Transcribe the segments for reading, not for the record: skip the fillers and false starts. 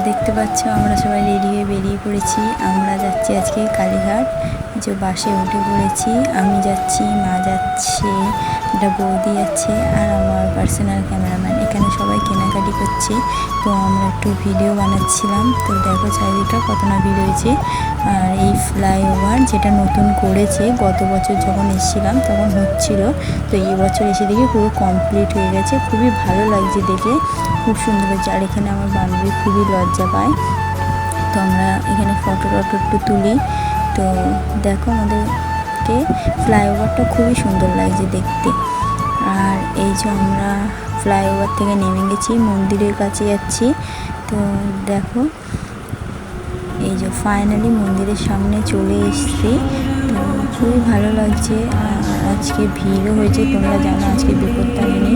দেখতে পাচ্ছ আমরা সবাই রেডি হয়ে বেরিয়ে পড়েছি। আমরা যাচ্ছি আজকে কালীঘাট। যে বাসে উঠে পড়েছি, আমি যাচ্ছি, মা যাচ্ছে, একটা বৌদি যাচ্ছে আর আমার পার্সোনাল ক্যামেরাম্যান। এখানে সবাই কেনাকাটি করছে, তো আমরা একটু ভিডিও বানাচ্ছিলাম। তো দেখো চারিদিকটা কত না ভিড় হয়েছে। আর এই ফ্লাইওভার যেটা নতুন করেছে, গত বছর যখন এসেছিলাম তখন হচ্ছিল, তো এই বছর এসে দেখি পুরো কমপ্লিট হয়ে গেছে। খুবই ভালো লাগছে দেখে, খুব সুন্দর হয়েছে। আর এখানে আমার বান্ধবী খুবই লজ্জা পায়, তো আমরা এখানে ফটো একটু তুলি। তো দেখো আমাদেরকে ফ্লাইওভারটা খুবই সুন্দর লাগছে দেখতে। আর এই যে আমরা ফ্লাইওভার থেকে নেমে গেছি, মন্দিরের কাছে যাচ্ছি। তো দেখো এই যে ফাইনালি মন্দিরের সামনে চলে এসেছি। তো খুবই ভালো লাগছে। আজকে ভিড়ও হয়েছে, তোমরা জানো আজকে বিপত্তারিণী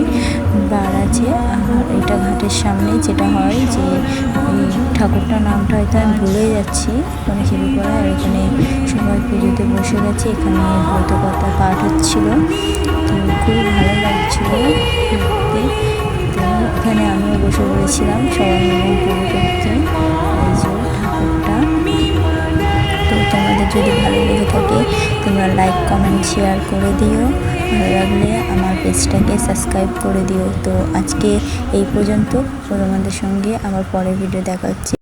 বার আছে। আর এটা ঘাটের সামনে যেটা হয়, যে ঠাকুরটার নামটা হয়তো আমি ভুলে যাচ্ছি, মানে শিবপাড়া। আর এখানে সবাই পুজোতে বসে গেছে, এখানে ব্রতকথা পাঠ হচ্ছিল। তো খুবই ভালো লাগছিল দেখতে। তো এখানে আমিও বসে পড়েছিলাম সবাই মিলে পুজো করতে। এই যে ঠাকুরটা। তো তোমাদের যদি ভালো লেগে থাকে তোমরা লাইক কমেন্ট শেয়ার করে দিও। ভালো লাগলে আমার পেজটাকে সাবস্ক্রাইব করে দিও। তো আজকে এই পর্যন্ত, তোমাদের সঙ্গে আবার পরের ভিডিও দেখা হচ্ছে।